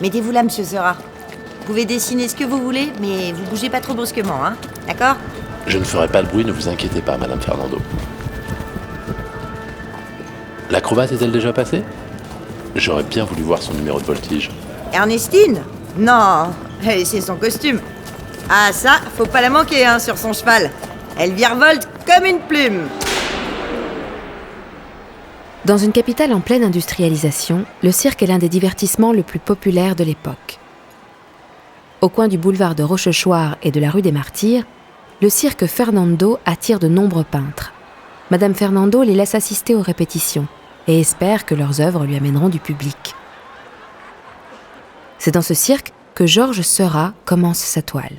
Mettez-vous là, monsieur Seurat. Vous pouvez dessiner ce que vous voulez, mais vous bougez pas trop brusquement, hein. D'accord ? Je ne ferai pas de bruit, ne vous inquiétez pas, Madame Fernando. L'acrobate est-elle déjà passée ? J'aurais bien voulu voir son numéro de voltige. Ernestine ? Non, c'est son costume. Ah ça, faut pas la manquer, hein, sur son cheval. Elle virevolte comme une plume. Dans une capitale en pleine industrialisation, le cirque est l'un des divertissements le plus populaires de l'époque. Au coin du boulevard de Rochechouart et de la rue des Martyrs, le cirque Fernando attire de nombreux peintres. Madame Fernando les laisse assister aux répétitions et espère que leurs œuvres lui amèneront du public. C'est dans ce cirque que Georges Seurat commence sa toile.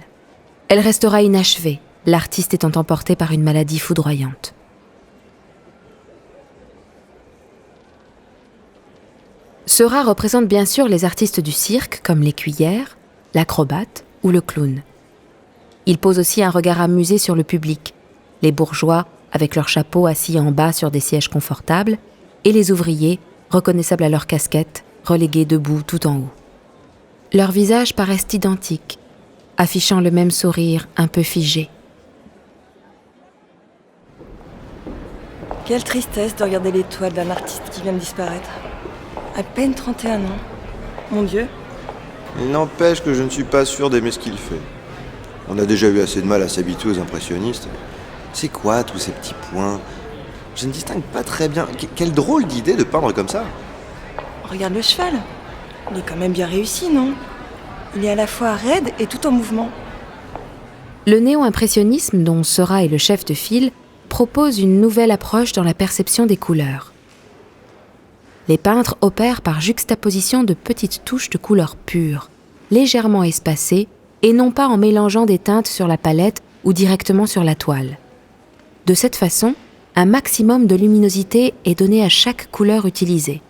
Elle restera inachevée, l'artiste étant emporté par une maladie foudroyante. Seurat représente bien sûr les artistes du cirque comme l'écuyère, l'acrobate ou le clown. Il pose aussi un regard amusé sur le public, les bourgeois avec leurs chapeaux assis en bas sur des sièges confortables et les ouvriers, reconnaissables à leurs casquettes, relégués debout tout en haut. Leurs visages paraissent identiques, affichant le même sourire un peu figé. Quelle tristesse de regarder les toiles d'un artiste qui vient de disparaître. À peine 31 ans. Mon Dieu. Il n'empêche que je ne suis pas sûr d'aimer ce qu'il fait. On a déjà eu assez de mal à s'habituer aux impressionnistes. C'est quoi tous ces petits points ? Je ne distingue pas très bien. Quelle drôle d'idée de peindre comme ça. Regarde le cheval. Il est quand même bien réussi, non ? Il est à la fois raide et tout en mouvement. Le néo-impressionnisme, dont Seurat est le chef de file, propose une nouvelle approche dans la perception des couleurs. Les peintres opèrent par juxtaposition de petites touches de couleurs pures, légèrement espacées, et non pas en mélangeant des teintes sur la palette ou directement sur la toile. De cette façon, un maximum de luminosité est donné à chaque couleur utilisée.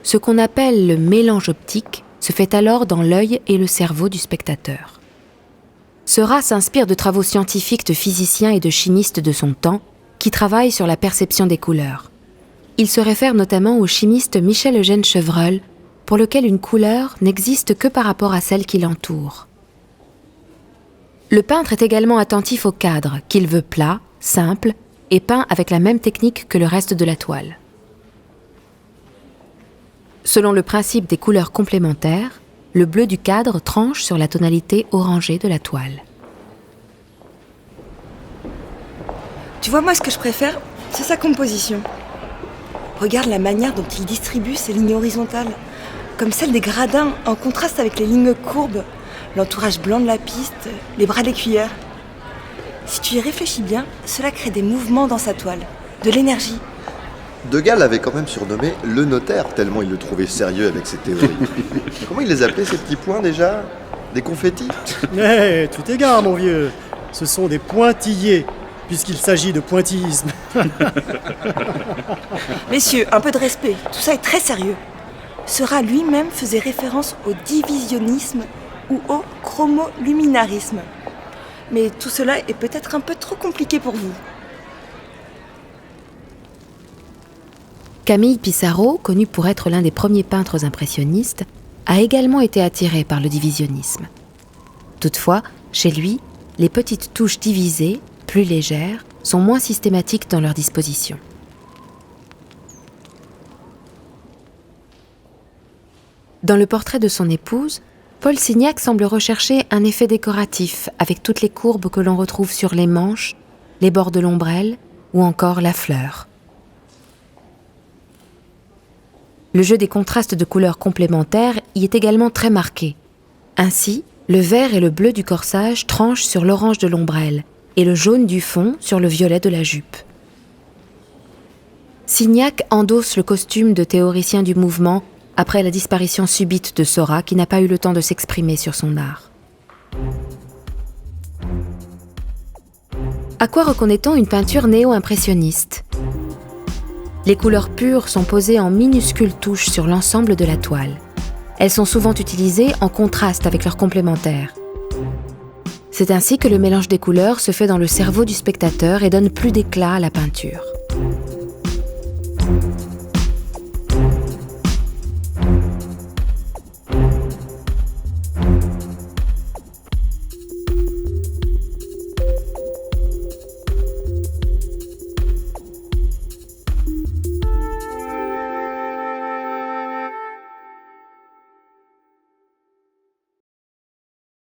Ce qu'on appelle le mélange optique se fait alors dans l'œil et le cerveau du spectateur. Seurat s'inspire de travaux scientifiques de physiciens et de chimistes de son temps qui travaillent sur la perception des couleurs. Il se réfère notamment au chimiste Michel-Eugène Chevreul, pour lequel une couleur n'existe que par rapport à celle qui l'entoure. Le peintre est également attentif au cadre, qu'il veut plat, simple, et peint avec la même technique que le reste de la toile. Selon le principe des couleurs complémentaires, le bleu du cadre tranche sur la tonalité orangée de la toile. Tu vois, moi, ce que je préfère, c'est sa composition. Regarde la manière dont il distribue ses lignes horizontales, comme celle des gradins, en contraste avec les lignes courbes, l'entourage blanc de la piste, les bras des cuillères. Si tu y réfléchis bien, cela crée des mouvements dans sa toile, de l'énergie. De Gaulle l'avait quand même surnommé le notaire, tellement il le trouvait sérieux avec ses théories. Comment il les appelait, ces petits points, déjà ? Des confettis ? Mais tout égard, mon vieux. Ce sont des pointillés, puisqu'il s'agit de pointillisme. Messieurs, un peu de respect, tout ça est très sérieux. Seurat lui-même faisait référence au divisionnisme ou au chromoluminarisme. Mais tout cela est peut-être un peu trop compliqué pour vous. Camille Pissarro, connu pour être l'un des premiers peintres impressionnistes, a également été attiré par le divisionnisme. Toutefois, chez lui, les petites touches divisées, plus légères, sont moins systématiques dans leur disposition. Dans le portrait de son épouse, Paul Signac semble rechercher un effet décoratif avec toutes les courbes que l'on retrouve sur les manches, les bords de l'ombrelle ou encore la fleur. Le jeu des contrastes de couleurs complémentaires y est également très marqué. Ainsi, le vert et le bleu du corsage tranchent sur l'orange de l'ombrelle et le jaune du fond sur le violet de la jupe. Signac endosse le costume de théoricien du mouvement après la disparition subite de Seurat qui n'a pas eu le temps de s'exprimer sur son art. À quoi reconnaît-on une peinture néo-impressionniste ? Les couleurs pures sont posées en minuscules touches sur l'ensemble de la toile. Elles sont souvent utilisées en contraste avec leurs complémentaires. C'est ainsi que le mélange des couleurs se fait dans le cerveau du spectateur et donne plus d'éclat à la peinture.